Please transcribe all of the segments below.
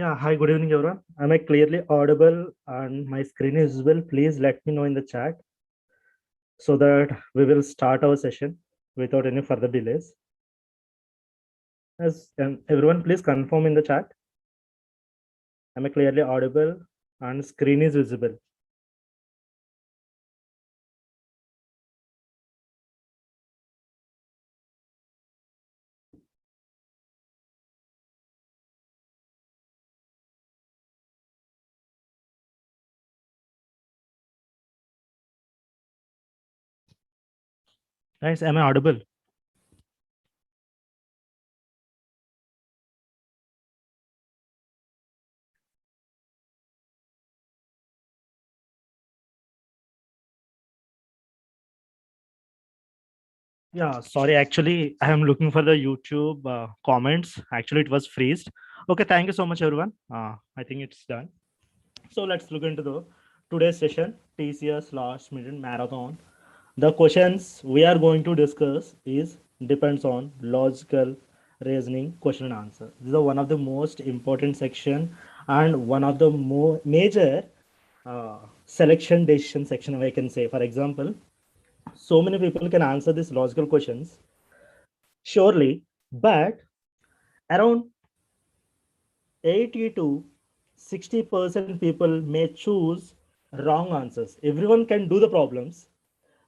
Yeah, hi, good evening, everyone. Am I clearly audible and my screen is visible? Please let me know in the chat so that we will start our session without any further delays. As everyone, please confirm in the chat. Am I clearly audible and screen is visible? Guys, am I audible? Yeah, sorry. Actually, I am looking for the YouTube comments. Actually, it was freezed. Okay, thank you so much, everyone. I think it's done. So let's look into the today's session, TCS last minute marathon. The questions we are going to discuss is depends on logical reasoning question and answer. This is one of the most important section and one of the more major selection decision section I can say. For example, so many people can answer these logical questions surely, but around 80 to 60% people may choose wrong answers. Everyone can do the problems,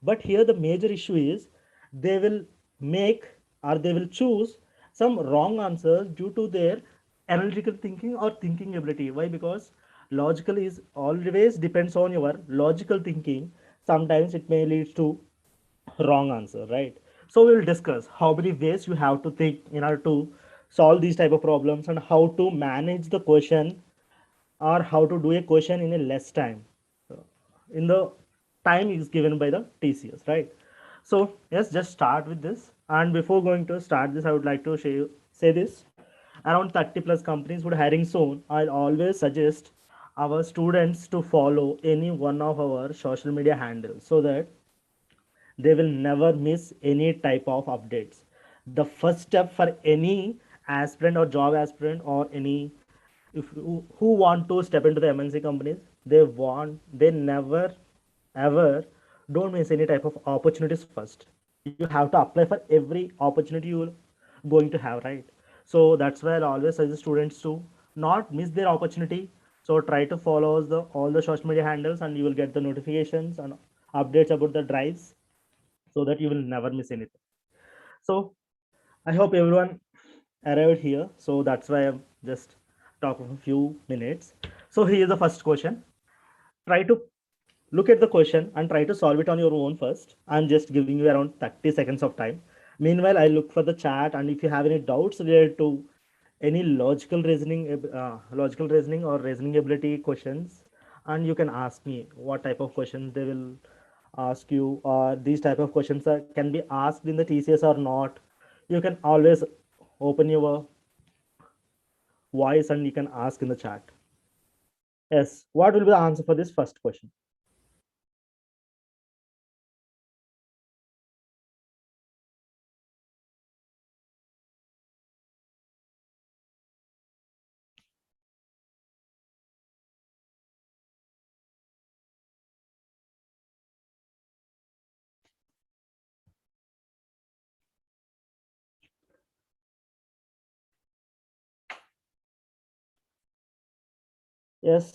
but here the major issue is they will make or they will choose some wrong answers due to their analytical thinking or thinking ability. Why? Because logical is always depends on your logical thinking. Sometimes it may lead to wrong answer, right? So we'll discuss how many ways you have to think in order to solve these type of problems and how to manage the question or how to do a question in a less time in the time is given by the TCS, right? So yes, just start with this. And before going to start this, I would like to say this. Around 30 plus companies would hiring soon. I'll always suggest our students to follow any one of our social media handles so that they will never miss any type of updates. The first step for any aspirant or job aspirant or any if who want to step into the MNC companies, they never ever don't miss any type of opportunities first. You have to apply for every opportunity you're going to have, right? So that's why I always suggest students to not miss their opportunity. So try to follow the all the social media handles and you will get the notifications and updates about the drives so that you will never miss anything. So I hope everyone arrived here. So that's why I'm just talking for a few minutes. So here is the first question. Try to look at the question and try to solve it on your own first. I'm just giving you around 30 seconds of time. Meanwhile, I look for the chat, and if you have any doubts related to any logical reasoning or reasoning ability questions, and you can ask me what type of questions they will ask you, or these type of questions can be asked in the TCS or not. You can always open your voice and you can ask in the chat. Yes, what will be the answer for this first question? Yes.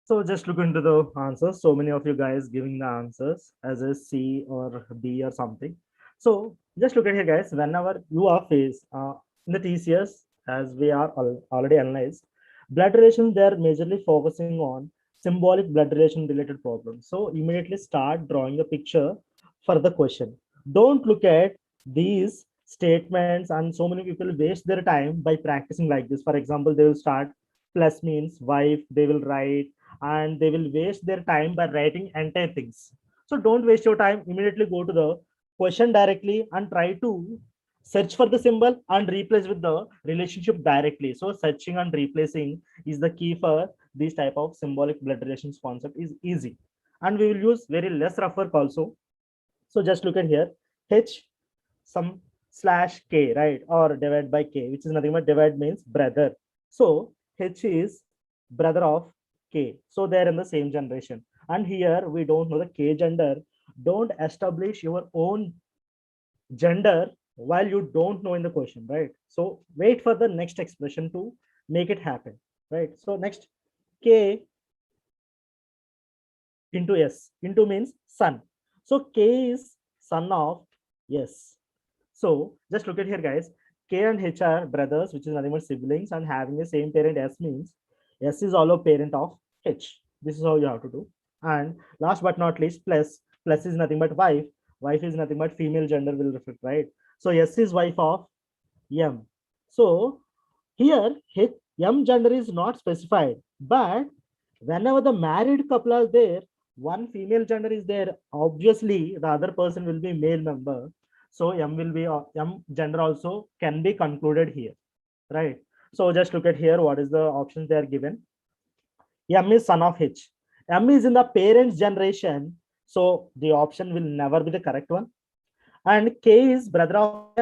So just look into the answers. So many of you guys giving the answers as a C or B or something. So just look at here, guys. Whenever you are faced in the TCS, as we are already analyzed, blood relation they are majorly focusing on symbolic blood relation related problems. So immediately start drawing a picture for the question. Don't look at these statements, and so many people waste their time by practicing like this. For example, they will start plus means wife, they will write, and they will waste their time by writing entire things. So don't waste your time. Immediately go to the question directly and try to search for the symbol and replace with the relationship directly. So searching and replacing is the key for this type of symbolic blood relations concept is easy. and we will use very less rough work also. So just look at here, h some slash k, right, or divide by k, which is nothing but divide means brother. So h is brother of k, so they're in the same generation. And here we don't know the k gender. Don't establish your own gender while you don't know in the question, right? So wait for the next expression to make it happen, right? So next, k into s, into means son. So k is son of s. So just look at here, guys. K and H are brothers, which is nothing but siblings, and having the same parent S means S is also parent of H. This is how you have to do. And last but not least, plus is nothing but wife. Wife is nothing but female gender will reflect, right? So S is wife of M. So here M gender is not specified, but whenever the married couple are there, one female gender is there. Obviously, the other person will be male member. So M will be M gender also can be concluded here, right? So just look at here. What is the options they are given? M is son of H. M is in the parents' generation, so the option will never be the correct one. And K is brother of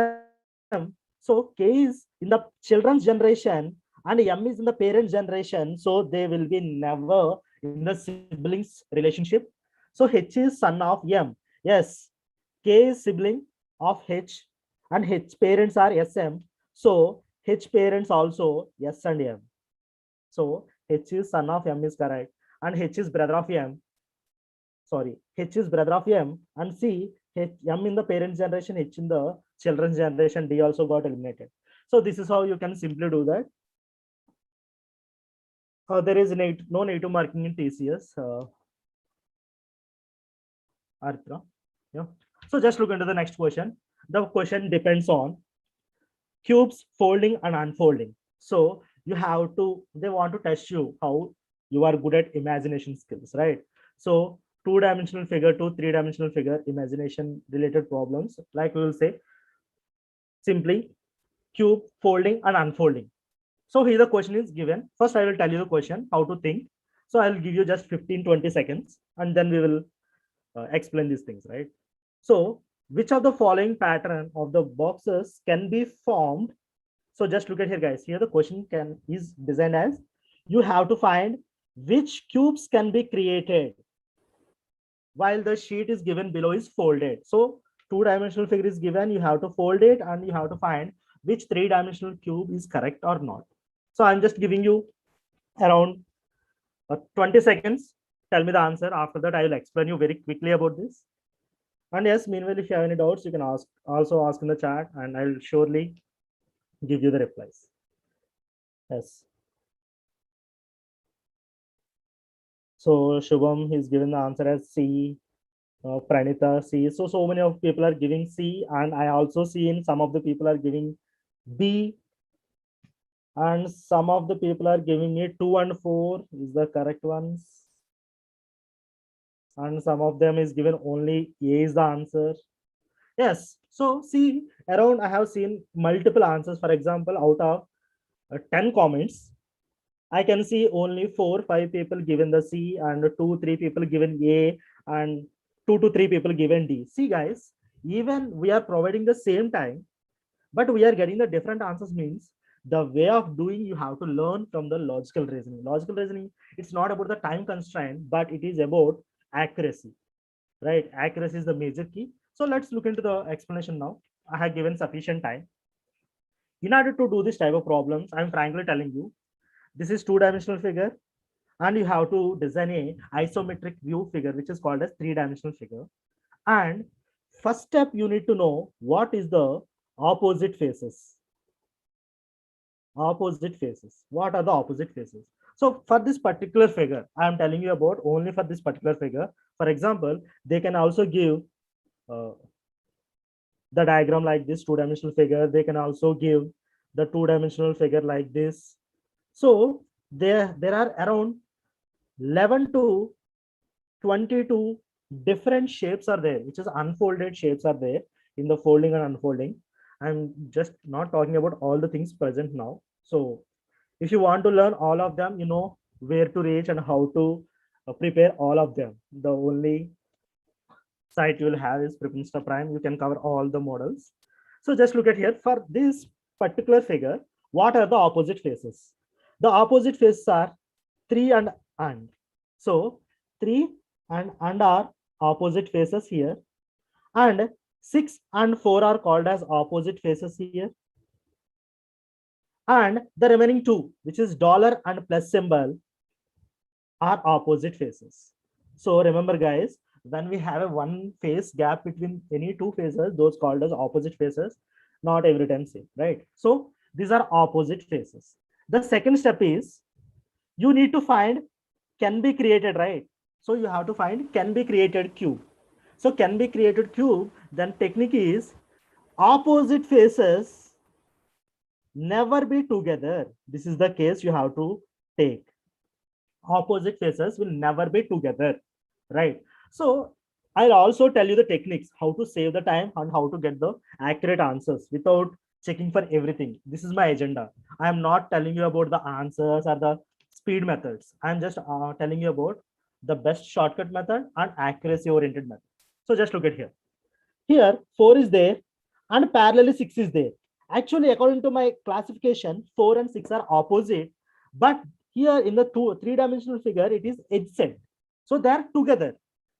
M. So K is in the children's generation and M is in the parents' generation. So they will be never in the siblings relationship. So H is son of M. Yes, K is sibling of H and H parents are SM. So H parents also S and M. So H is son of M is correct. And H is brother of M. Sorry, H is brother of M. And C, M in the parents generation, H in the children's generation, D also got eliminated. So this is how you can simply do that. There is no native marking in TCS. Arthra. Yeah. So just look into the next question. The question depends on cubes folding and unfolding. So you have to, they want to test you how you are good at imagination skills, right? So two-dimensional figure to three-dimensional figure, imagination related problems, like we will say simply cube folding and unfolding. So here the question is given. First, I will tell you the question, how to think. So I'll give you just 15-20 seconds and then we will explain these things, right? So which of the following pattern of the boxes can be formed? So just look at here, guys. Here the question is designed as you have to find which cubes can be created while the sheet is given below is folded. So two-dimensional figure is given, you have to fold it and you have to find which three-dimensional cube is correct or not. So I'm just giving you around 20 seconds. Tell me the answer. After that, I will explain you very quickly about this. And yes, meanwhile, if you have any doubts, you can also ask in the chat and I'll surely give you the replies. Yes. So Shubham, he's given the answer as C. Pranita, C. So many of people are giving C, and I also see in some of the people are giving B, and some of the people are giving it 2 and 4 is the correct ones, and some of them is given only A is the answer. Yes. So see, around I have seen multiple answers. For example, out of 10 comments, I can see only 4-5 people given the C and 2-3 people given A and 2 to 3 people given D. See, guys, even we are providing the same time, but we are getting the different answers means the way of doing you have to learn from the logical reasoning. Logical reasoning, it's not about the time constraint, but it is about accuracy, right? Accuracy is the major key. So let's look into the explanation now. I have given sufficient time. In order to do this type of problems, I'm frankly telling you, this is two-dimensional figure and you have to design a isometric view figure which is called as three-dimensional figure. And first step you need to know what is the opposite faces. Opposite faces. What are the opposite faces? So for this particular figure, I am telling you about only for this particular figure. For example, they can also give the diagram like this two-dimensional figure. They can also give the two-dimensional figure like this. So there are around 11 to 22 different shapes are there, which is unfolded shapes are there in the folding and unfolding. I'm just not talking about all the things present now. So if you want to learn all of them, you know where to reach and how to prepare all of them. The only site you will have is Prepinsta Prime. You can cover all the models. So just look at here. For this particular figure, what are the opposite faces? The opposite faces are 3 and. So 3 and are opposite faces here. And 6 and 4 are called as opposite faces here. And the remaining two, which is dollar and plus symbol, are opposite faces. So remember, guys, when we have a one face gap between any two faces, those called as opposite faces, not every time same, right? So these are opposite faces. The second step is you need to find can be created, right? So you have to find can be created cube. So can be created cube, then technique is opposite faces never be together. This is the case you have to take. Opposite faces will never be together, right? So I'll also tell you the techniques how to save the time and how to get the accurate answers without checking for everything. This is my agenda. I am not telling you about the answers or the speed methods. I'm just telling you about the best shortcut method and accuracy oriented method. So just look at here. Here 4 is there and parallelly 6 is there. Actually, according to my classification, 4 and 6 are opposite, but here in the three-dimensional figure, it is adjacent. So they are together.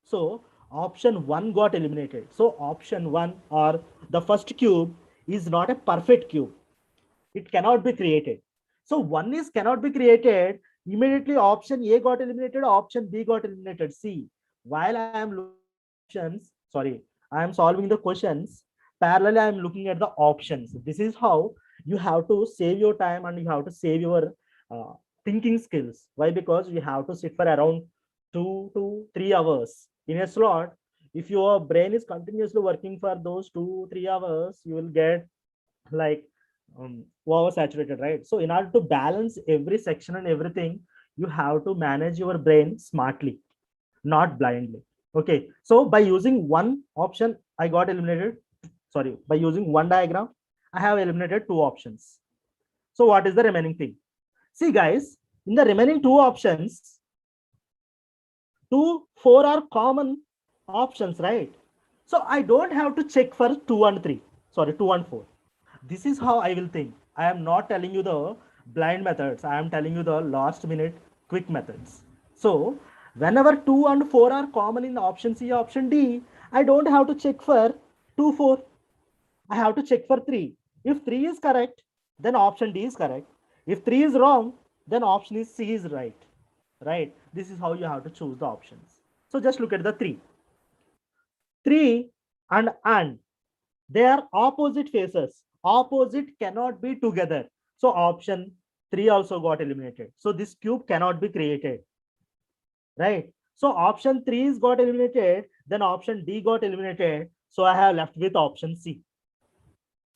So option 1 got eliminated. So option 1 or the first cube is not a perfect cube. It cannot be created. So 1 is cannot be created. Immediately option A got eliminated, option B got eliminated. See, while I am looking at the options, sorry, I am solving the questions. Parallelly, I am looking at the options. This is how you have to save your time and you have to save your thinking skills. Why? Because you have to sit for around 2 to 3 hours in a slot. If your brain is continuously working for those 2 3 hours, you will get like oversaturated, right? So in order to balance every section and everything, you have to manage your brain smartly, not blindly. Okay, so by using one option, I got eliminated. Sorry, by using one diagram, I have eliminated two options. So what is the remaining thing? See, guys, in the remaining two options, 2, 4 are common options, right? So I don't have to check for 2 and 3. Sorry, 2 and 4. This is how I will think. I am not telling you the blind methods. I am telling you the last minute quick methods. So whenever 2 and 4 are common in the option C, option D, I don't have to check for 2, 4. I have to check for 3. If 3 is correct, then option D is correct. If 3 is wrong, then option is C is right. Right? This is how you have to choose the options. So just look at the 3. 3 and they are opposite faces. Opposite cannot be together. So option 3 also got eliminated. So this cube cannot be created. Right? So option 3 is got eliminated. Then option D got eliminated. So I have left with option C.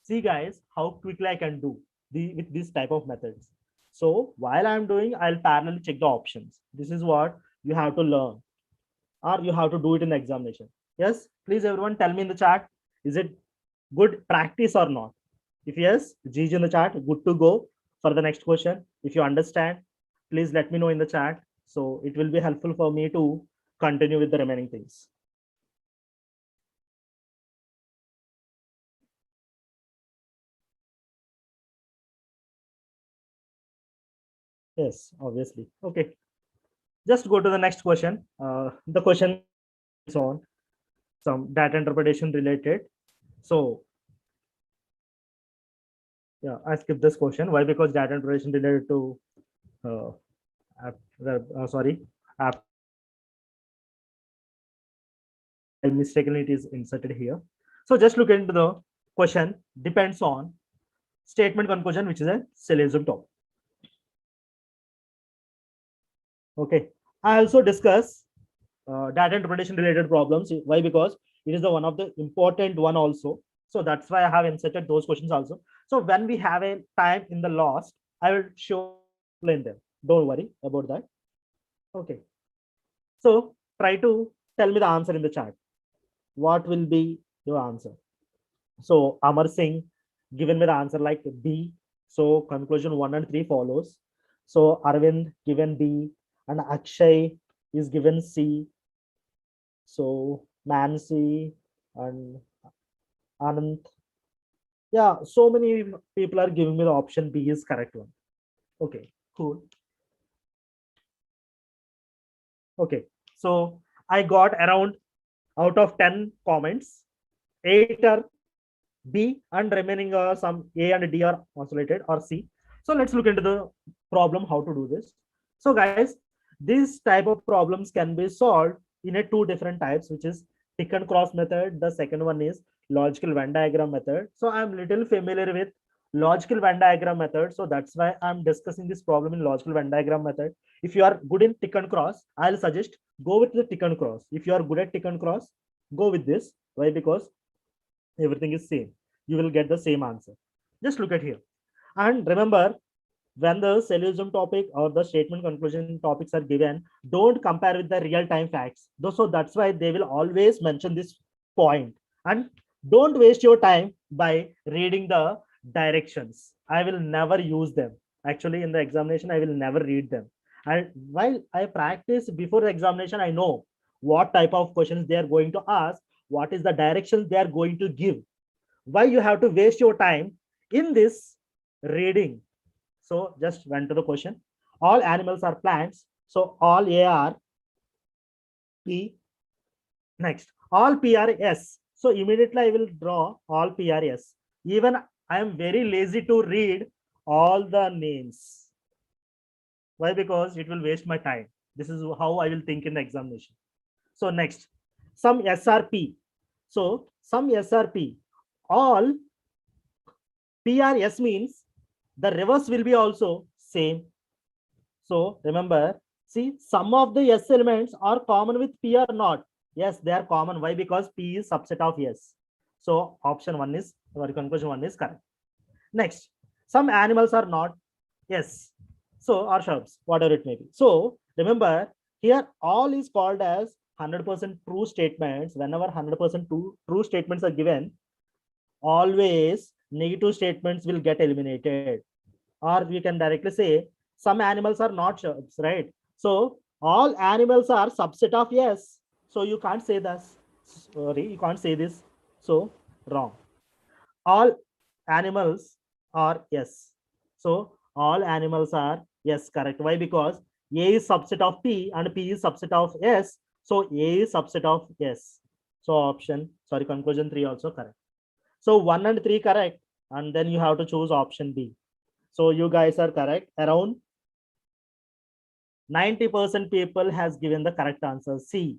See, guys, how quickly I can do with this type of methods. So while I'm doing, I'll parallelly check the options. This is what you have to learn, or you have to do it in the examination. Yes, please everyone tell me in the chat, is it good practice or not? If yes, GG in the chat, good to go for the next question. If you understand, please let me know in the chat. So it will be helpful for me to continue with the remaining things. Yes, obviously. Okay. Just go to the next question. The question is on some data interpretation related. So yeah, I skipped this question. Why? Because data interpretation related to sorry, app. I mistakenly it is inserted here. So just look into the question. Depends on statement conclusion, which is a syllogism topic. Okay. I also discuss data interpretation related problems. Why? Because it is the one of the important one also. So that's why I have inserted those questions also. So when we have a time in the last, I will show explain them. Don't worry about that. Okay. So try to tell me the answer in the chat. What will be your answer? So Amar Singh given me the answer like B. So conclusion 1 and 3 follows. So Arvind given B and Akshay is given C. So Nancy and Anand. Yeah, so many people are giving me the option B is correct one. Okay, cool. Okay, so I got around out of 10 comments, 8 are B and remaining are some A and D are oscillated or C. So let's look into the problem how to do this. So guys, this type of problems can be solved in a two different types, which is tick and cross method. The second one is logical Venn diagram method. So I'm little familiar with logical Venn diagram method. So that's why I'm discussing this problem in logical Venn diagram method. If you are good in tick and cross, I'll suggest go with the tick and cross. If you are good at tick and cross, go with this. Why? Because everything is same. You will get the same answer. Just look at here. And remember, when the syllogism topic or the statement conclusion topics are given, don't compare with the real time facts. So that's why they will always mention this point. And don't waste your time by reading the directions. I will never use them. Actually, in the examination, I will never read them. And while I practice before the examination, I know what type of questions they are going to ask, what is the directions they are going to give. Why you have to waste your time in this reading? So just went to the question. All animals are plants. So all A are P. Next, all P are S. So immediately I will draw all P are S. Even I am very lazy to read all the names. Why? Because it will waste my time. This is how I will think in the examination. So next, some SRP. So some SRP. All PRS means the reverse will be also same. So remember, see, some of the S elements are common with P or not. Yes, they are common. Why? Because P is subset of S. So option one is, or conclusion one is correct. Next, some animals are not yes. So or shrubs, whatever it may be. So remember, here all is called as 100% true statements. Whenever 100% true statements are given, always negative statements will get eliminated. Or we can directly say some animals are not shrubs, right? So all animals are subset of yes. So you can't say this. Sorry, you can't say this. So wrong. All animals are yes. So all animals are yes, correct. Why? Because A is subset of P and P is subset of S. So A is subset of S. So option, sorry, conclusion 3 also correct. So 1 and 3 correct. And then you have to choose option B. So you guys are correct. Around 90% people has given the correct answer C.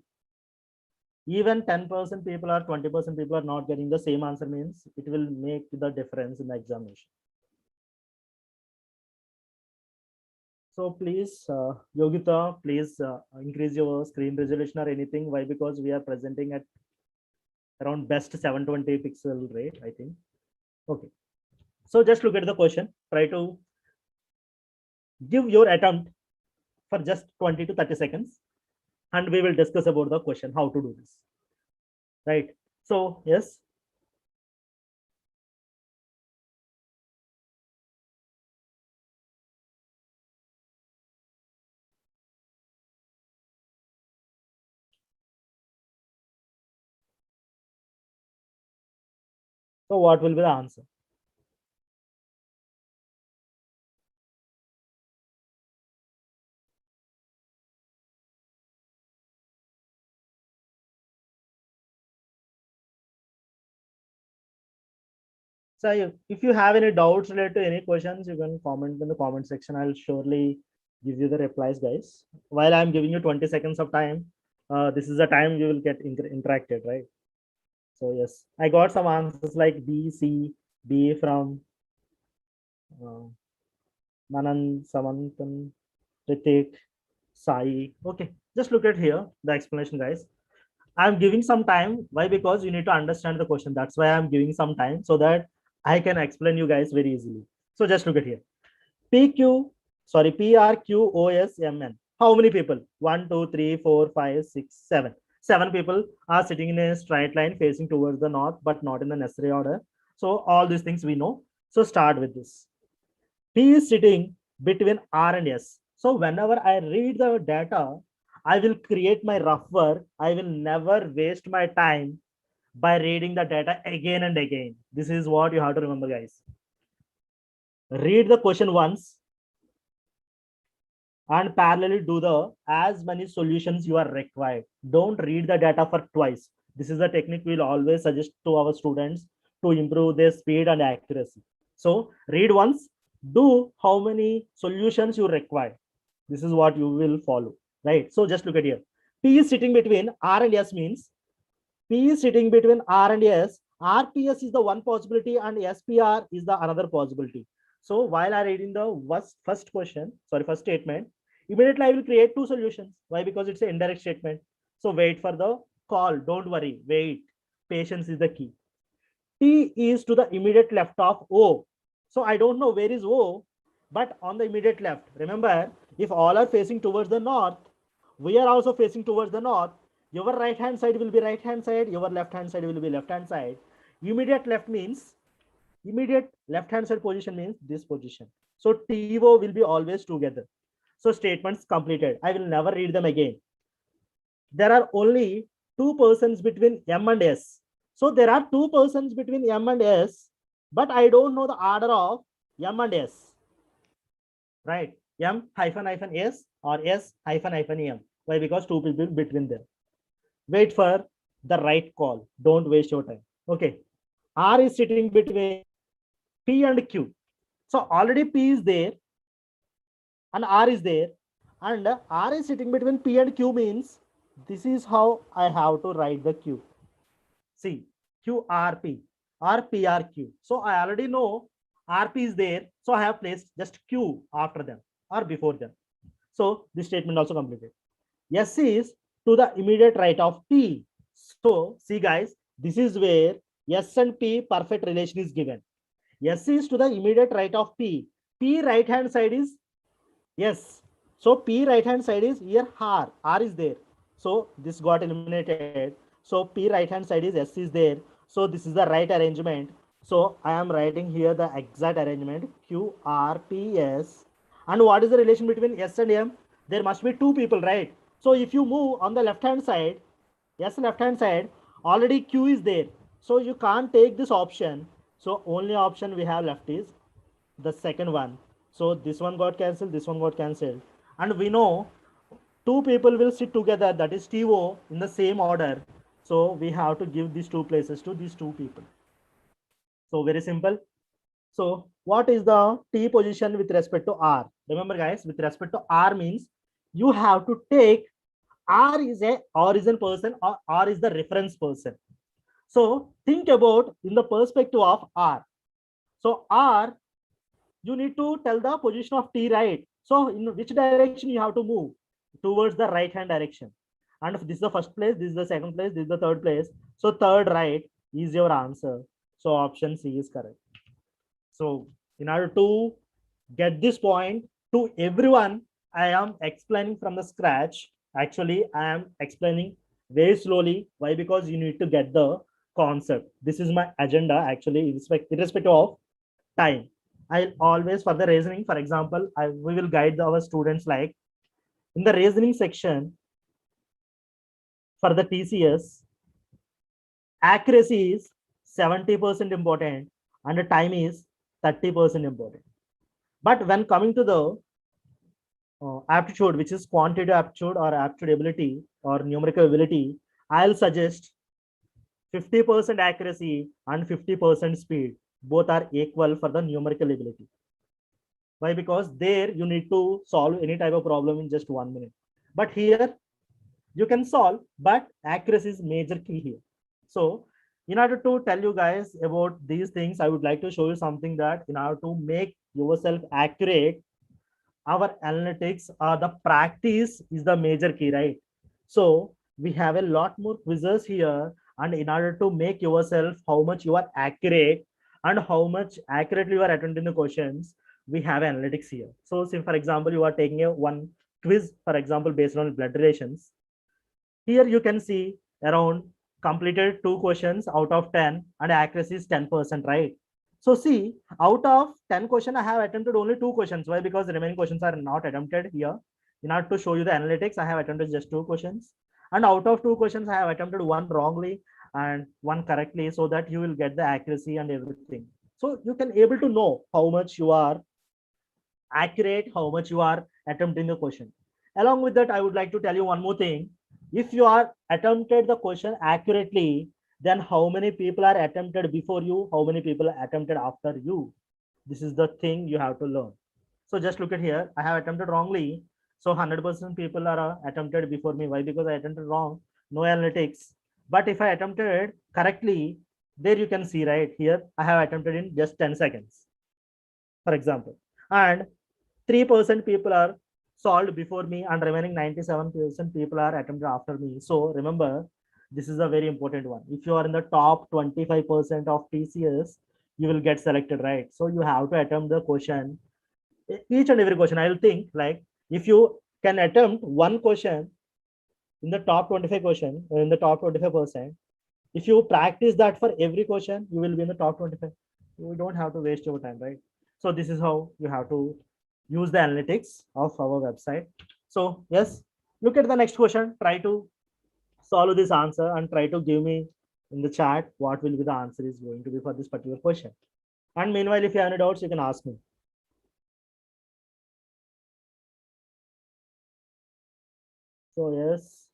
Even 10% people or 20% people are not getting the same answer means it will make the difference in the examination. So please, Yogita, please increase your screen resolution or anything. Why? Because we are presenting at around best 720 pixel rate, I think. Okay. So just look at the question. Try to give your attempt for just 20 to 30 seconds. And we will discuss about the question, how to do this. Right. So, yes. So what will be the answer? So if you have any doubts related to any questions, you can comment in the comment section. I'll surely give you the replies, guys. While I'm giving you 20 seconds of time, this is the time you will get interacted, right? So yes, I got some answers like B, C, B from uh, Manan, Samantan, Ritik, Sai. Okay, just look at here, the explanation, guys. I'm giving some time. Why? Because you need to understand the question. That's why I'm giving some time so that I can explain you guys very easily. So just look at here. PQ, sorry, PRQOSMN. How many people? 1, 2, 3, 4, 5, 6, 7. 7 people are sitting in a straight line facing towards the north, but not in the necessary order. So all these things we know. So start with this. P is sitting between R and S. So whenever I read the data, I will create my rough work. I will never waste my time by reading the data again and again. This is what you have to remember, guys. Read the question once and parallelly do the as many solutions you are required. Don't read the data for twice. This is a technique we'll always suggest to our students to improve their speed and accuracy. So read once, do how many solutions you require. This is what you will follow, right? So just look at here. P is sitting between R and S means P is sitting between R and S. RPS is the one possibility and SPR is the another possibility. So while I reading the first statement, immediately I will create two solutions. Why? Because it's an indirect statement. So wait for the call. Don't worry. Wait. Patience is the key. T is to the immediate left of O. So I don't know where is O, but on the immediate left. Remember, if all are facing towards the north, we are also facing towards the north. Your right hand side will be right hand side, your left hand side will be left hand side. Immediate left means immediate left hand side position means this position. So TO will be always together. So statements completed. I will never read them again. There are only two persons between M and S. So there are two persons between M and S, but I don't know the order of M and S. Right? M hyphen hyphen S or S hyphen hyphen M. Why? Because two people between them. Wait for the right call. Don't waste your time. Okay. R is sitting between P and Q. So already P is there and R is there. And R is sitting between P and Q means this is how I have to write the Q. See, QRP or PRQ. So I already know RP is there. So I have placed just Q after them or before them. So this statement also completed. S is to the immediate right of P. So see guys, this is where S and P perfect relation is given. S is to the immediate right of P. P right hand side is yes. So P right hand side is here R. R is there. So this got eliminated. So P right hand side is S is there. So this is the right arrangement. So I am writing here the exact arrangement Q R P S. And what is the relation between S and M? There must be two people, right? So if you move on the left hand side, S left hand side, already Q is there. So you can't take this option. So only option we have left is the second one. So this one got cancelled, this one got cancelled. And we know two people will sit together, that is TO, in the same order. So we have to give these two places to these two people. So very simple. So what is the T position with respect to R? Remember guys, with respect to R means you have to take R is a origin person or R is the reference person. So think about in the perspective of R. So R, you need to tell the position of T, right? So in which direction you have to move? Towards the right hand direction. And if this is the first place, this is the second place, this is the third place. So third right is your answer. So option C is correct. So in order to get this point to everyone, I am explaining from the scratch. Actually, I am explaining very slowly. Why? Because you need to get the concept. This is my agenda actually, irrespective of time. I'll always for the reasoning, for example, we will guide our students like in the reasoning section for the TCS, accuracy is 70% important and the time is 30% important. But when coming to the aptitude, which is quantitative aptitude or aptitude ability or numerical ability, I'll suggest 50% accuracy and 50% speed. Both are equal for the numerical ability. Why? Because there you need to solve any type of problem in just 1 minute. But here you can solve, but accuracy is major key here. So in order to tell you guys about these things, I would like to show you something that in order to make yourself accurate, our analytics or the practice is the major key, right? So we have a lot more quizzes here, and in order to make yourself how much you are accurate and how much accurately you are attending the questions, we have analytics here. So say for example, you are taking a one quiz, for example, based on blood relations. Here you can see around completed 2 questions out of 10 and accuracy is 10%, right? So see, out of 10 questions, I have attempted only 2 questions. Why? Because the remaining questions are not attempted here. In order to show you the analytics, I have attempted just 2 questions. And out of 2 questions, I have attempted one wrongly and one correctly, so that you will get the accuracy and everything. So you can able to know how much you are accurate, how much you are attempting the question. Along with that, I would like to tell you one more thing. If you are attempted the question accurately, then how many people are attempted before you, how many people are attempted after you? This is the thing you have to learn. So just look at here. I have attempted wrongly. So 100% people are attempted before me. Why? Because I attempted wrong. No analytics. But if I attempted correctly, there you can see right here, I have attempted in just 10 seconds, for example. And 3% people are solved before me, and remaining 97% people are attempted after me. So remember, this is a very important one. If you are in the top 25% of TCS, you will get selected, right? So you have to attempt the question, each and every question. I will think like, if you can attempt one question in the top 25 question, in the top 25%, if you practice that for every question, you will be in the top 25. You don't have to waste your time, right? So this is how you have to use the analytics of our website. So yes, look at the next question. Try to solve this answer and try to give me in the chat what will be the answer is going to be for this particular question. And meanwhile, if you have any doubts, you can ask me. So yes,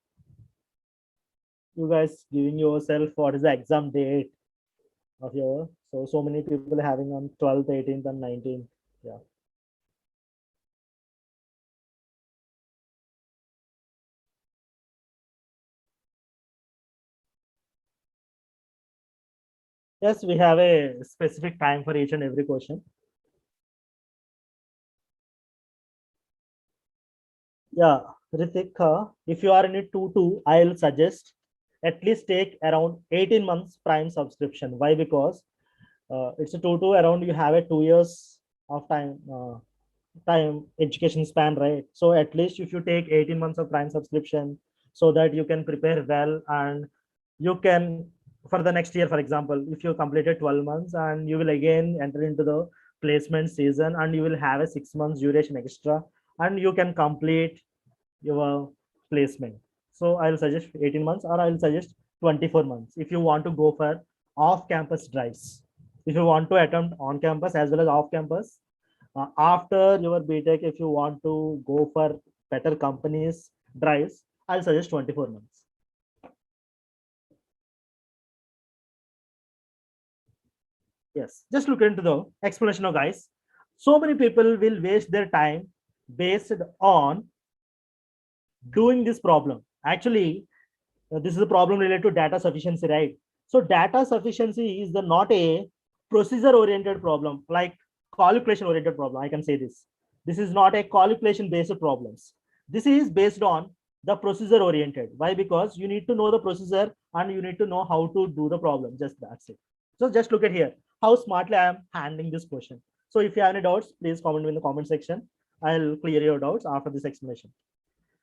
you guys giving yourself what is the exam date of your, so many people having on 12th, 18th and 19th. Yeah. Yes, we have a specific time for each and every question. Yeah, Ritik, if you are in a 2-2, I'll suggest at least take around 18 months prime subscription. Why? Because it's a 2-2, around you have a 2 years of time education span, right? So at least if you take 18 months of prime subscription, so that you can prepare well, and you can, for the next year, for example, if you completed 12 months and you will again enter into the placement season, and you will have a 6 months duration extra, and you can complete your placement. So I'll suggest 18 months, or I'll suggest 24 months if you want to go for off campus drives. If you want to attempt on campus as well as off campus, after your BTech, if you want to go for better companies drives, I'll suggest 24 months. Yes, just look into the explanation of guys. So many people will waste their time based on doing this problem. Actually, this is a problem related to data sufficiency, right? So data sufficiency is the not a procedure oriented problem, like calculation oriented problem. I can say this. This is not a calculation based problems. This is based on the procedure oriented. Why? Because you need to know the procedure and you need to know how to do the problem. Just that's it. So just look at here how smartly I am handling this question. So if you have any doubts, please comment in the comment section. I'll clear your doubts after this explanation.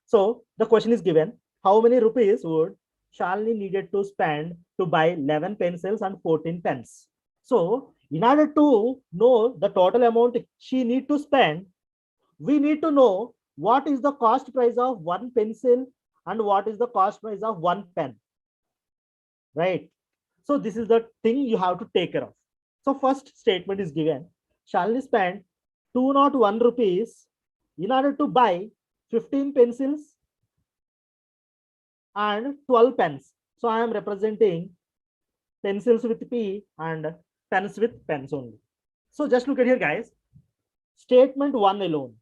So the question is given, how many rupees would Shalini needed to spend to buy 11 pencils and 14 pens? So in order to know the total amount she need to spend, we need to know what is the cost price of one pencil and what is the cost price of one pen, right? So this is the thing you have to take care of. So first statement is given, Shalini spent 201 rupees in order to buy 15 pencils and 12 pens. So I am representing pencils with P and pens with pens only. So just look at here, guys. Statement 1 alone.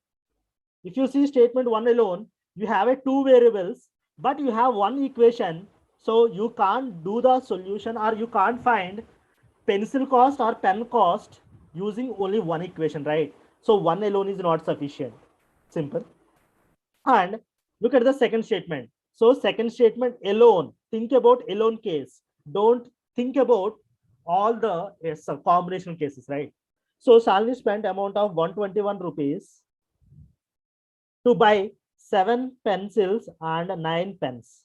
If you see statement 1 alone, you have a 2 variables, but you have one equation. So you can't do the solution, or you can't find pencil cost or pen cost using only one equation, right? So 1 alone is not sufficient. Simple. And look at the second statement. So second statement alone, think about alone case. Don't think about all the combination cases, right? So Shalini spent amount of 121 rupees to buy 7 pencils and 9 pens.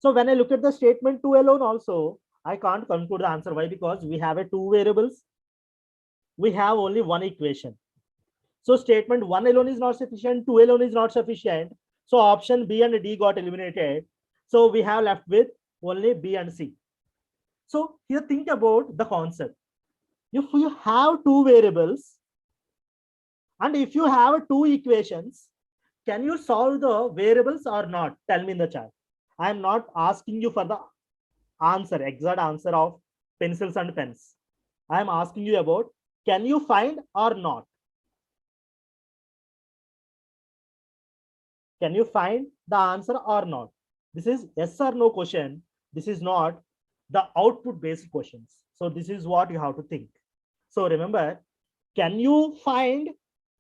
So when I look at the statement 2 alone also, I can't conclude the answer. Why? Because we have a 2 variables. We have only one equation. So statement 1 alone is not sufficient, 2 alone is not sufficient. So option B and D got eliminated. So we have left with only B and C. So here think about the concept. If you have two variables and if you have two equations, can you solve the variables or not? Tell me in the chat. I am not asking you for the answer, exact answer of pencils and pens. I am asking you about, can you find or not? Can you find the answer or not? This is yes or no question. This is not the output based questions. So this is what you have to think. So remember, can you find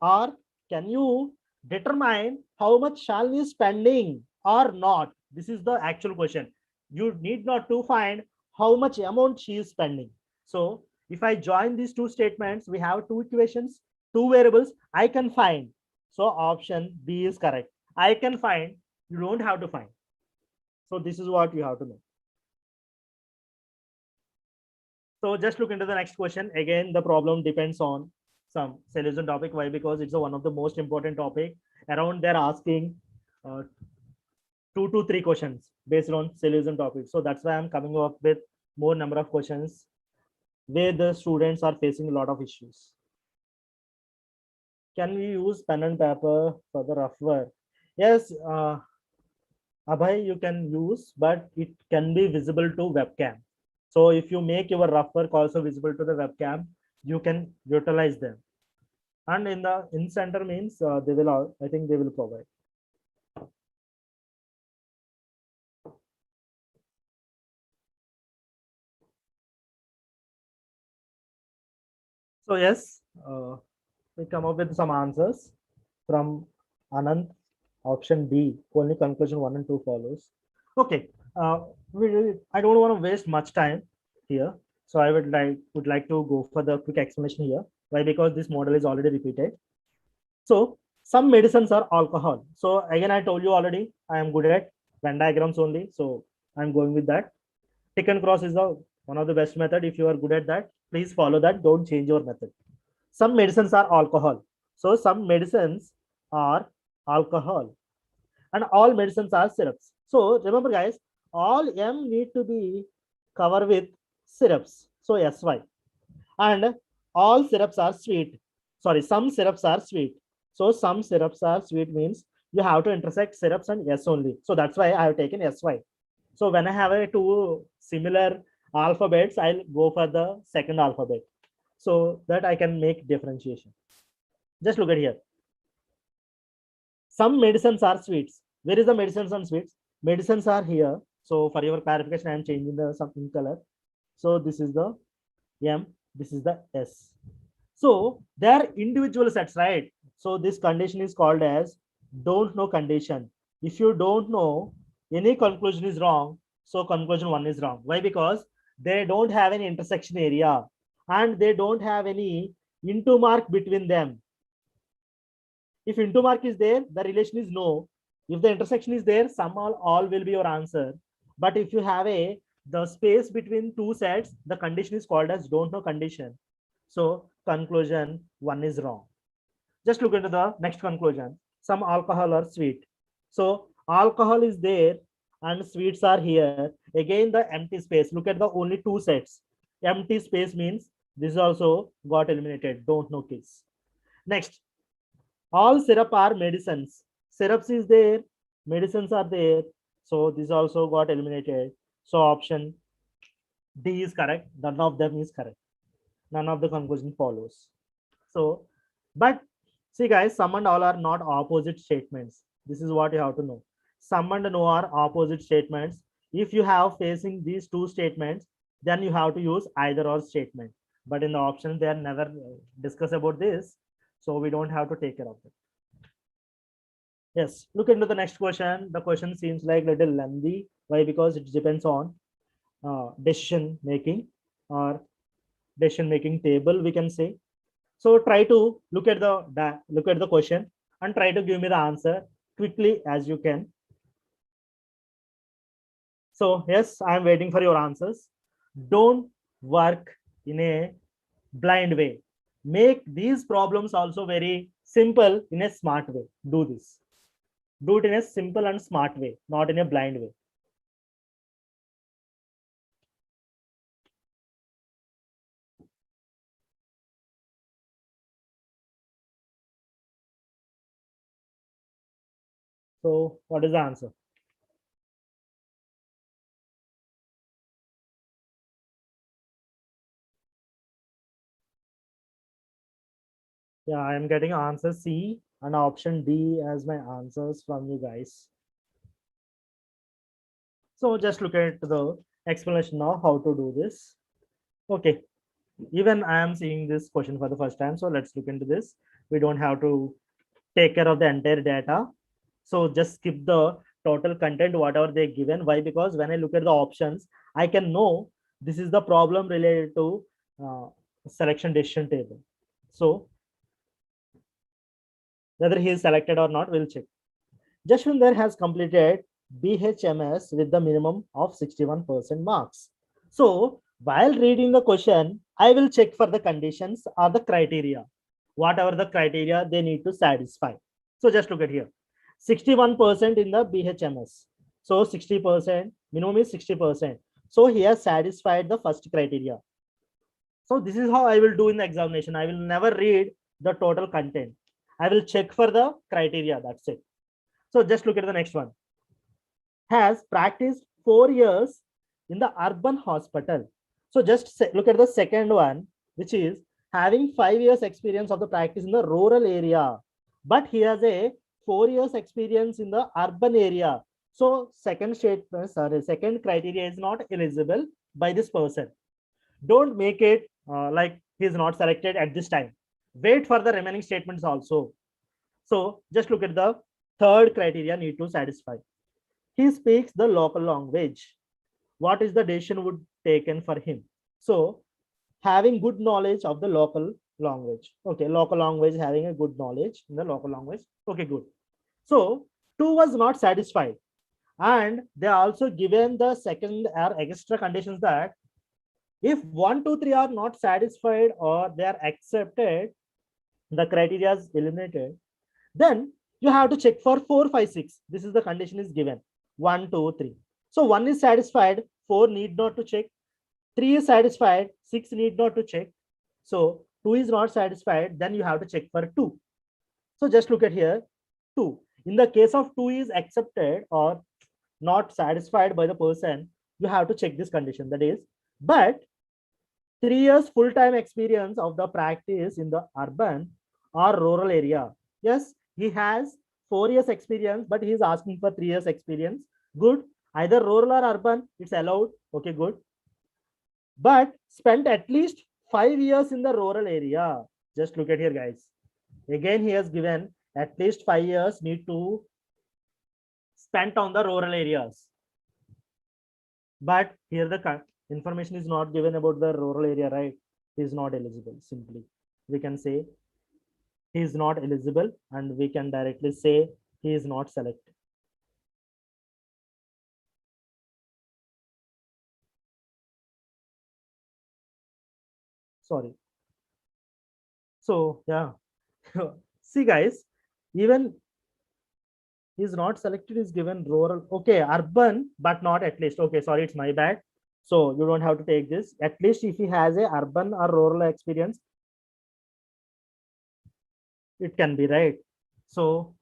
or can you determine how much Shalini is spending or not? This is the actual question. You need not to find how much amount she is spending. So if I join these two statements, we have two equations, two variables, I can find. So option B is correct. I can find, you don't have to find. So this is what you have to know. So just look into the next question. Again, the problem depends on some syllogism topic. Why? Because it's one of the most important topic. Around they're asking 2 to 3 questions based on syllogism topic. So that's why I'm coming up with more number of questions where the students are facing a lot of issues. Can we use pen and paper for the rough work? Yes, Abhay, you can use, but it can be visible to webcam. So if you make your rough work also visible to the webcam, you can utilize them. And in the in center means they will, I think they will provide. So yes, we come up with some answers from Anand. Option D, only conclusion 1 and 2 follows. Okay, I don't want to waste much time here, so I would like to go for the quick explanation here. Why? Because this model is already repeated. So some medicines are alcohol. So again, I told you already, I am good at Venn diagrams only, so I'm going with that. Tick and cross is one of the best method. If you are good at that, please follow that. Don't change your method. Some medicines are alcohol. So some medicines are alcohol and all medicines are syrups. So remember guys, all M need to be covered with syrups. So SY. And all syrups are sweet. Sorry, some syrups are sweet. So some syrups are sweet means you have to intersect syrups and S only. So that's why I have taken SY. So when I have a two similar alphabets, I'll go for the second alphabet so that I can make differentiation. Just look at here. Some medicines are sweets. Where is the medicines and sweets? Medicines are here. So for your clarification, I am changing the something color. So this is the M, this is the S. So they are individual sets, right? So this condition is called as don't know condition. If you don't know, any conclusion is wrong. So conclusion 1 is wrong. Why? Because they don't have any intersection area and they don't have any into mark between them. If into mark is there, the relation is no. If the intersection is there, some all will be your answer. But if you have the space between two sets, the condition is called as don't know condition. So conclusion 1 is wrong. Just look into the next conclusion. Some alcohol or sweet. So alcohol is there and sweets are here. Again, the empty space. Look at the only two sets. Empty space means this also got eliminated. Don't know case. Next, all syrup are medicines. Syrups is there, medicines are there. So this also got eliminated. So option D is correct. None of them is correct. None of the conclusion follows. So, but see guys, some and all are not opposite statements. This is what you have to know. Some and no are opposite statements. If you have facing these two statements, then you have to use either or statement. But in the options, they are never discuss about this. So we don't have to take care of it. Yes, look into the next question. The question seems like little lengthy. Why? Because it depends on decision making or decision making table, we can say. So try to look at the question and try to give me the answer quickly as you can. So yes, I am waiting for your answers. Don't work in a blind way. Make these problems also very simple in a smart way. Do this. Do it in a simple and smart way, not in a blind way. So what is the answer? Yeah, I am getting answer C and option D as my answers from you guys. So just look at the explanation now how to do this. Okay, even I am seeing this question for the first time. So let's look into this. We don't have to take care of the entire data. So just skip the total content, whatever they given. Why? Because when I look at the options, I can know this is the problem related to selection decision table. So whether he is selected or not, we'll check. Jashwinder has completed BHMS with the minimum of 61% marks. So while reading the question, I will check for the conditions or the criteria, whatever the criteria they need to satisfy. So just look at here, 61% in the BHMS. So 60%, minimum is 60%. So he has satisfied the first criteria. So this is how I will do in the examination. I will never read the total content. I will check for the criteria. That's it. So just look at the next one. Has practiced 4 years in the urban hospital. So just look at the second one, which is having 5 years experience of the practice in the rural area, but he has a 4 years experience in the urban area. So second statement, sorry, second criteria is not eligible by this person. Don't make it like he is not selected at this time. Wait for the remaining statements also. So just look at the third criteria need to satisfy. He speaks the local language. What is the decision would taken for him? So having good knowledge of the local language. Okay, local language, having a good knowledge in the local language. Okay, good. So two was not satisfied. And they also given the second or extra conditions that if 1, 2, 3 are not satisfied or they are accepted, the criteria is eliminated, then you have to check for 4, 5, 6. This is the condition is given 1, 2, 3. So 1 is satisfied, 4 need not to check, 3 is satisfied, 6 need not to check. So 2 is not satisfied, then you have to check for 2. So just look at here 2. In the case of 2 is accepted or not satisfied by the person, you have to check this condition, that is, but 3 years full-time experience of the practice in the urban or rural area. Yes, he has 4 years experience, but he is asking for 3 years experience. Good. Either rural or urban, it's allowed. Okay, good. But spent at least 5 years in the rural area. Just look at here, guys. Again, he has given at least 5 years need to spent on the rural areas. But here the information is not given about the rural area, right? He is not eligible. Simply, we can say he is not eligible, and we can directly say he is not selected. Sorry. So yeah, see guys, even he is not selected is given rural. Okay, urban, but not at least. Okay, sorry, it's my bad. So you don't have to take this. At least if he has a urban or rural experience, it can be right. So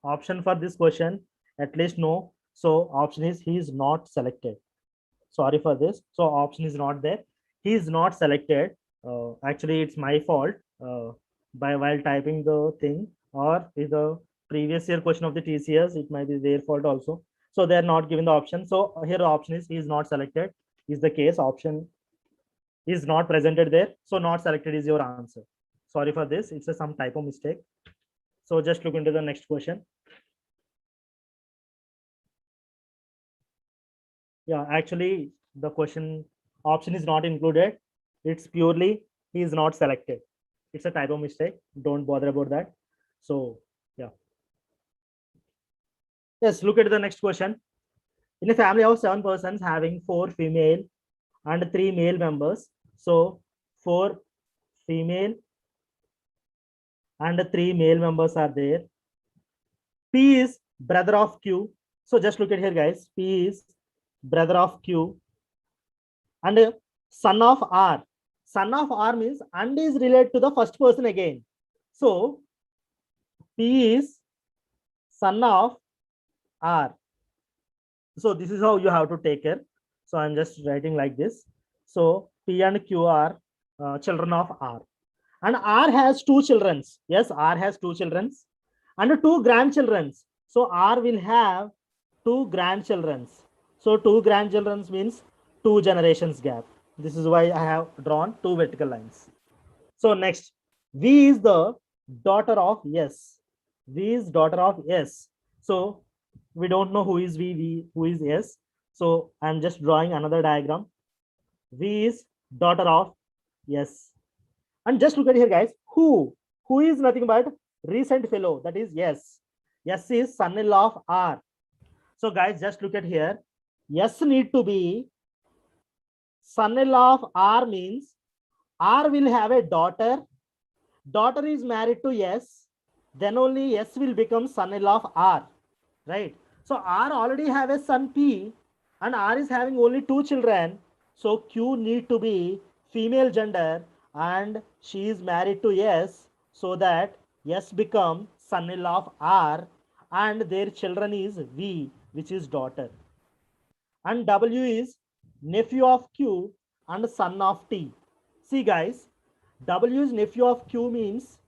option for this question, at least no. So option is he is not selected. Sorry for this. So option is not there. He is not selected. Actually, it's my fault by while typing the thing, or is the previous year question of the TCS, it might be their fault also. So they are not given the option. So here the option is he is not selected. Is the case, option is not presented there. So not selected is your answer. Sorry for this. It's some typo mistake. So just look into the next question. Yeah, actually the question option is not included. It's purely he is not selected. It's a typo mistake. Don't bother about that. So yeah. Yes, look at the next question. In a family of 7 persons having 4 female and 3 male members, so 4 female and 3 male members are there. P is brother of Q. So just look at here, guys. P is brother of Q and son of R. Son of R means and is related to the first person again. So P is son of R. So this is how you have to take care. So I'm just writing like this. So P and Q are children of R. And R has two children. Yes, R has two children and two grandchildren. So R will have two grandchildren. So two grandchildren means two generations gap. This is why I have drawn two vertical lines. So next, V is the daughter of S. V is daughter of S. So we don't know who is who is S. So I'm just drawing another diagram. V is daughter of S. And just look at here, guys. Who is nothing but recent fellow, that is S. S is son-in-law of R. So guys, just look at here. S need to be son-in-law of R means R will have a daughter. Daughter is married to S. Then only S will become son-in-law of R. Right? So R already have a son P and R is having only two children. So Q need to be female gender and she is married to S so that S become son-in-law of R and their children is V, which is daughter. And W is nephew of Q and son of T. See guys, W is nephew of Q means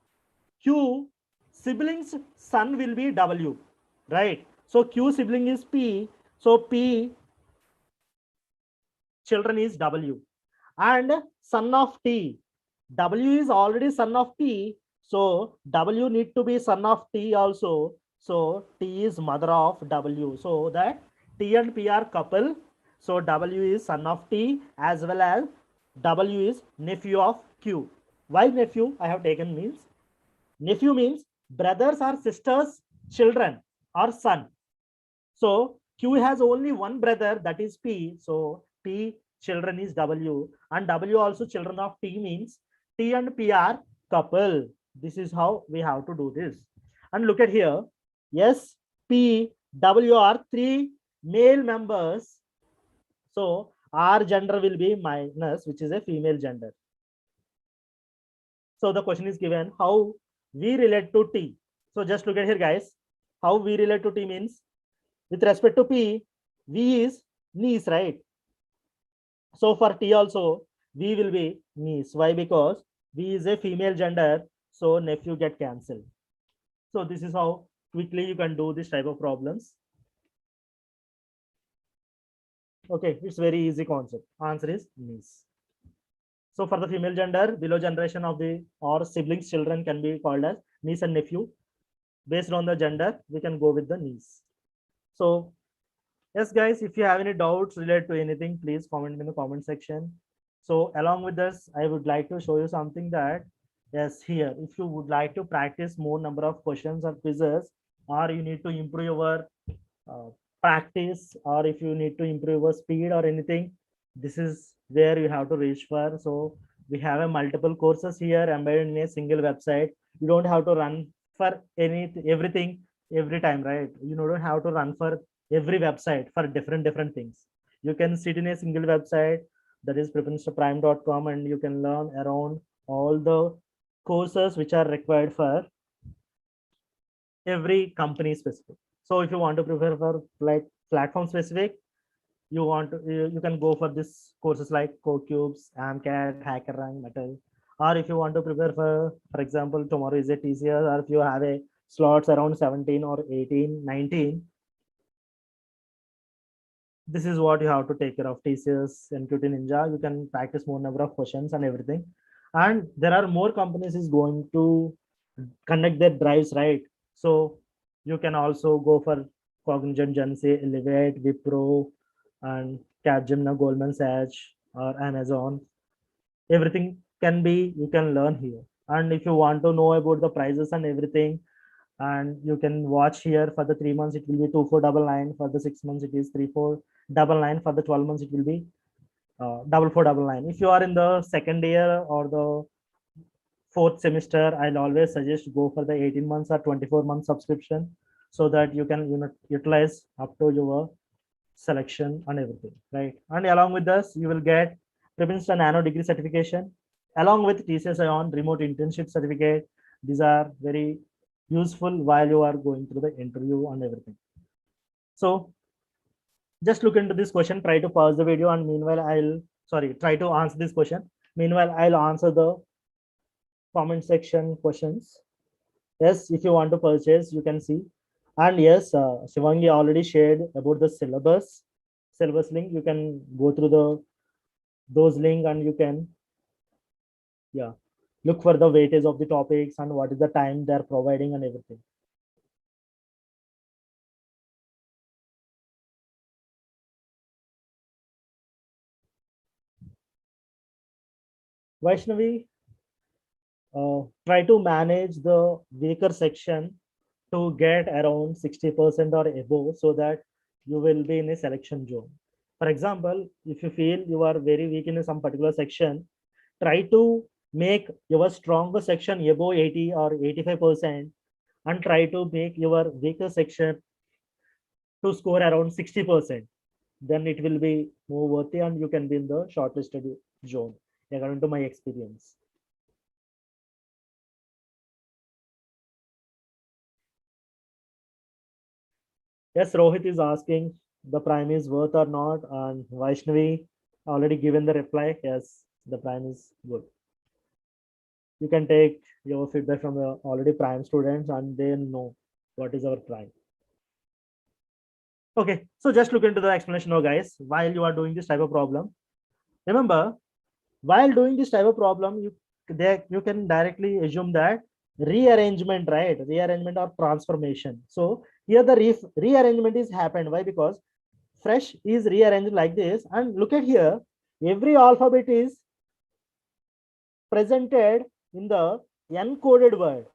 Q siblings son will be W, right? So Q sibling is P, so P children is W. And son of T, W is already son of T, so W need to be son of T also. So T is mother of W, so that T and P are couple. So W is son of T as well as W is nephew of Q. Why nephew I have taken means nephew means brothers or sisters children or son. So Q has only one brother, that is P. So P children is W and W also children of T means T and P are couple. This is how we have to do this. And look at here. S, P, W are three male members. So R gender will be minus, which is a female gender. So the question is given how we relate to T. So just look at here, guys. How we relate to T means with respect to P, V is niece, right? So for T also, V will be niece. Why? Because V is a female gender, so nephew get cancelled. So this is how quickly you can do this type of problems. Okay, it's very easy concept. Answer is niece. So for the female gender, below generation of the or siblings children can be called as niece and nephew. Based on the gender, we can go with the niece. So yes, guys, if you have any doubts related to anything, please comment in the comment section. So along with this, I would like to show you something that, yes, here, if you would like to practice more number of questions or quizzes, or you need to improve your practice, or if you need to improve your speed or anything, this is where you have to reach for. So we have a multiple courses here embedded in a single website. You don't have to run for everything every time, right? You don't have to run for every website for different things. You can sit in a single website, that is prepinstaprime.com, and you can learn around all the courses which are required for every company specific. So if you want to prepare for like platform specific, you can go for this courses like CoCubes, AMCAT, HackerRank, Metal. Or if you want to prepare for example, tomorrow is a TCS, or if you have a slots around 17 or 18, 19, this is what you have to take care of. TCS, NQT Ninja, you can practice more number of questions and everything. And there are more companies is going to conduct their drives, right? So you can also go for Cognizant, Jansi, Elevate, Wipro, and Capgemini, Goldman Sachs, or Amazon. Everything can be, you can learn here. And if you want to know about the prices and everything, and you can watch here. For the 3 months it will be 2499, for the 6 months it is 3499, for the 12 months it will be 4499. If you are in the second year or the fourth semester, I'll always suggest go for the 18 months or 24 month subscription so that you can utilize up to your selection and everything, right? And along with this, you will get Princeton Nano Degree certification along with TCS on remote internship certificate. These are very useful while you are going through the interview and everything. So just look into this question, try to pause the video, and meanwhile try to answer this question. Meanwhile, I'll answer the comment section questions. Yes, if you want to purchase, you can see. And yes, Shivangi already shared about the syllabus link. You can go through those link and you can look for the weightage of the topics and what is the time they're providing and everything. Vaishnavi, try to manage the weaker section to get around 60% or above so that you will be in a selection zone. For example, if you feel you are very weak in some particular section, try to make your stronger section above 80 or 85% and try to make your weaker section to score around 60%. Then it will be more worthy and you can be in the shortlisted zone, according to my experience. Yes, Rohit is asking the prime is worth or not, and Vaishnavi already given the reply. Yes, the prime is good. You can take your feedback from the already prime students and they know what is our prime. Okay, so just look into the explanation now, guys. While you are doing this type of problem, remember, while doing this type of problem, you can directly assume that rearrangement, right? Rearrangement or transformation. So here the rearrangement is happened. Why? Because fresh is rearranged like this, and look at here, every alphabet is presented in the encoded word.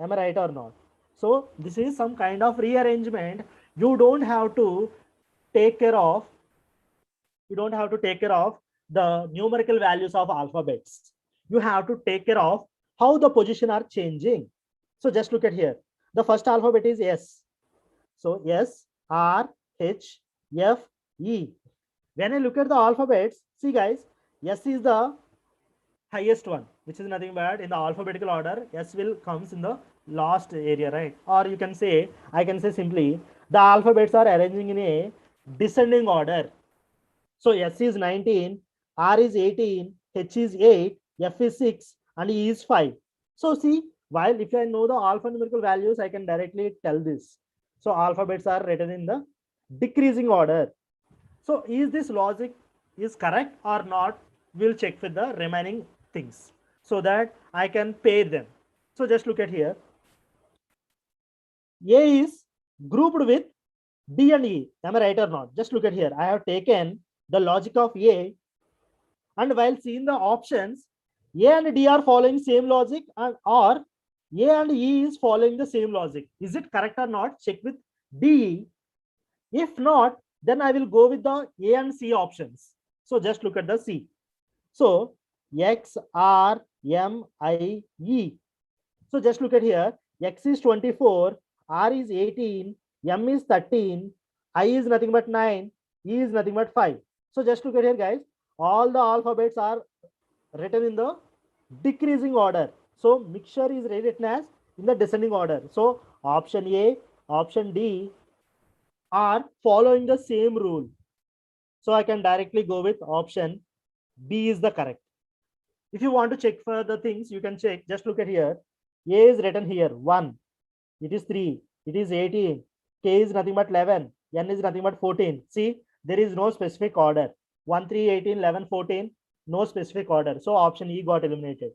Am I right or not? So this is some kind of rearrangement. You don't have to take care of the numerical values of alphabets. You have to take care of how the position are changing. So just look at here. The first alphabet is S. So S, R, H, F, E. When I look at the alphabets, see guys, S is the highest one, which is nothing but in the alphabetical order, S will comes in the last area, right? Or you can say, I can say simply, the alphabets are arranging in a descending order. So S is 19, R is 18, H is 8, F is 6, and E is 5. So see, while if I know the alphanumerical values, I can directly tell this. So alphabets are written in the decreasing order. So is this logic is correct or not? We'll check with the remaining things so that I can pair them. So just look at here. A is grouped with D and E. Am I right or not? Just look at here. I have taken the logic of A, and while seeing the options, A and D are following same logic, and or A and E is following the same logic. Is it correct or not? Check with D. If not, then I will go with the A and C options. So just look at the C. So X, R, M, I, E. So just look at here. X is 24, R is 18, M is 13, I is nothing but 9, E is nothing but 5. So just look at here, guys. All the alphabets are written in the decreasing order. So mixture is written as in the descending order. So option A, option D are following the same rule. So I can directly go with option B is the correct. If you want to check for the things, you can check. Just look at here. A is written here 1. It is 3. It is 18. K is nothing but 11. N is nothing but 14. See, there is no specific order. 1, 3, 18, 11, 14. No specific order. So option E got eliminated.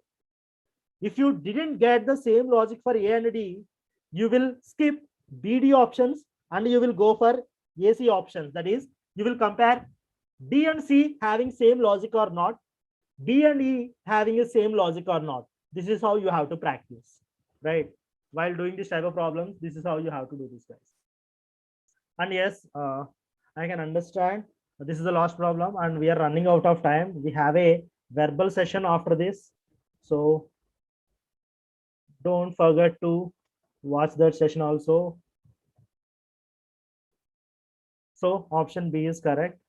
If you didn't get the same logic for A and D, you will skip BD options and you will go for AC options. That is, you will compare D and C having same logic or not, B and E having the same logic or not. This is how you have to practice, right? While doing this type of problems, this is how you have to do this, guys. And yes, I can understand this is the last problem and we are running out of time. We have a verbal session after this. So Don't forget to watch that session also. So option B is correct.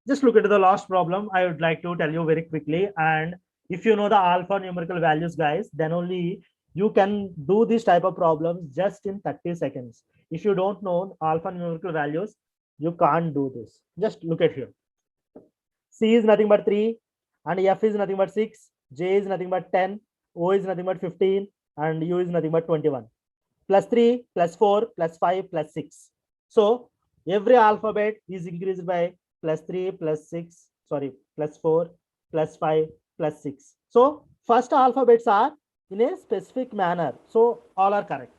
Just look at the last problem. I would like to tell you very quickly. And if you know the alpha numerical values, guys, then only you can do this type of problems just in 30 seconds. If you don't know alpha numerical values, you can't do this. Just look at here. C is nothing but 3, and F is nothing but 6, J is nothing but 10, O is nothing but 15, and U is nothing but 21. Plus 3, plus 4, plus 5, plus 6. So every alphabet is increased by plus 3, plus 6, sorry, plus 4, plus 5, plus 6. So first alphabets are in a specific manner. So all are correct.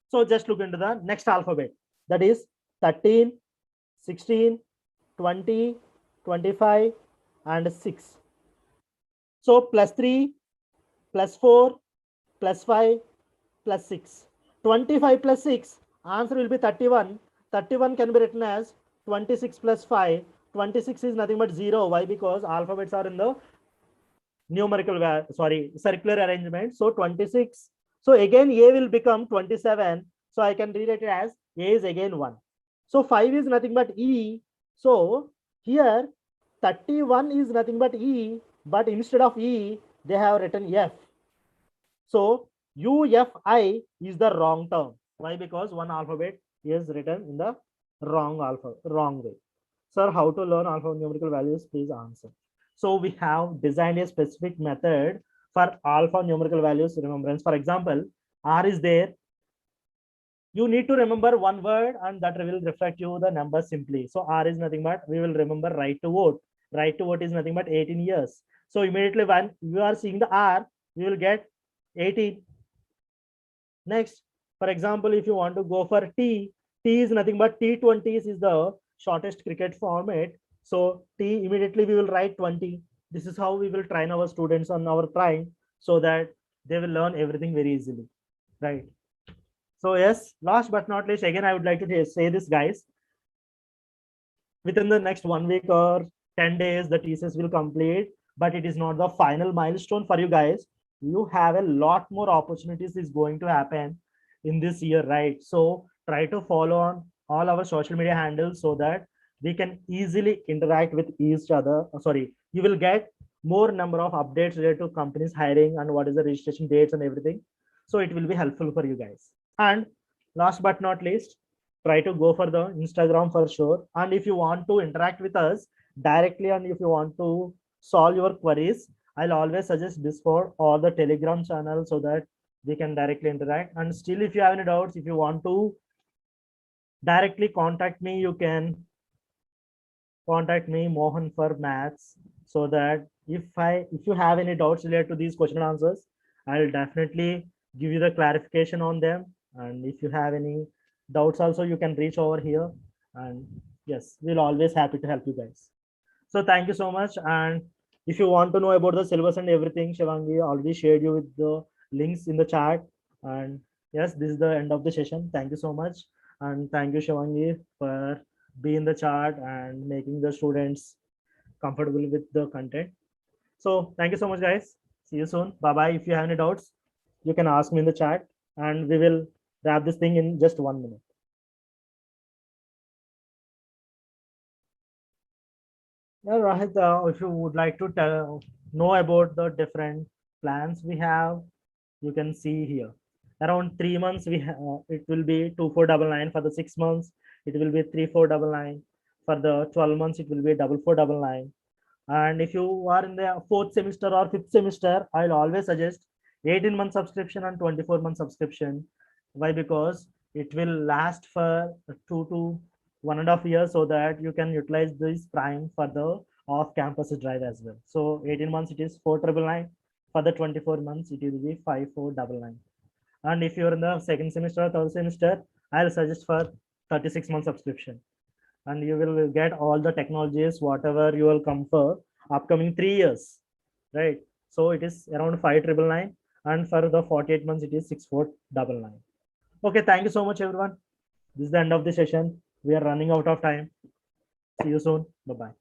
So just look into the next alphabet. That is 13, 16, 20, 25, and 6. So plus 3, plus 4, plus 5, plus 6. 25 plus 6, answer will be 31. 31 can be written as 26 plus 5. 26 is nothing but 0. Why? Because alphabets are in the numerical, circular arrangement. So 26. So again, A will become 27. So I can rewrite it as A is again 1. So 5 is nothing but E. So here 31 is nothing but E, but instead of E, they have written F. So UFI is the wrong term. Why? Because one alphabet is written in the wrong way. Sir, how to learn alphanumerical values? Please answer. So we have designed a specific method for alphanumerical values remembrance. For example, R is there. You need to remember one word and that will reflect you the number simply. So R is nothing but, we will remember right to vote. Right to vote is nothing but 18 years. So immediately when you are seeing the R, you will get 18. Next, for example, if you want to go for T, T is nothing but T20s is the shortest cricket format. So T, immediately we will write 20. This is how we will train our students on our prime so that they will learn everything very easily, right? So yes, last but not least, again, I would like to say this, guys. Within the next 1 week or 10 days, the TCS will complete, but it is not the final milestone for you guys. You have a lot more opportunities is going to happen in this year, right? So try to follow on all our social media handles so that we can easily interact with each other. Sorry, you will get more number of updates related to companies hiring and what is the registration dates and everything. So it will be helpful for you guys. And last but not least, try to go for the Instagram for sure. And if you want to interact with us directly and if you want to solve your queries, I'll always suggest Discord or the Telegram channel so that we can directly interact. And still, if you have any doubts, if you want to directly contact me, you can contact me, Mohan, for maths, so that if you have any doubts related to these question and answers, I'll definitely give you the clarification on them. And if you have any doubts also, you can reach over here. And yes, we'll always happy to help you guys. So thank you so much. And if you want to know about the syllabus and everything, Shivangi already shared you with the links in the chat. And yes, this is the end of the session. Thank you so much. And thank you, Shivangi, for being in the chat and making the students comfortable with the content. So thank you so much, guys. See you soon. Bye bye. If you have any doubts, you can ask me in the chat and we will wrap this thing in just 1 minute. Yeah, Rahit, if you would like to know about the different plans we have, you can see here. Around 3 months, it will be 2499. For the 6 months, it will be 3499. For the 12 months, it will be 4499. And if you are in the 4th semester or 5th semester, I'll always suggest 18-month subscription and 24-month subscription. Why? Because it will last for 2 to 1.5 years so that you can utilize this prime for the off-campus drive as well. So 18 months, it is 4999. For the 24 months, it will be 5499. And if you're in the 2nd semester or 3rd semester, I'll suggest for 36-month subscription. And you will get all the technologies, whatever you will come for upcoming 3 years, right? So it is around 5999. And for the 48 months, it is 6499. Okay, thank you so much, everyone. This is the end of the session. We are running out of time. See you soon. Bye-bye.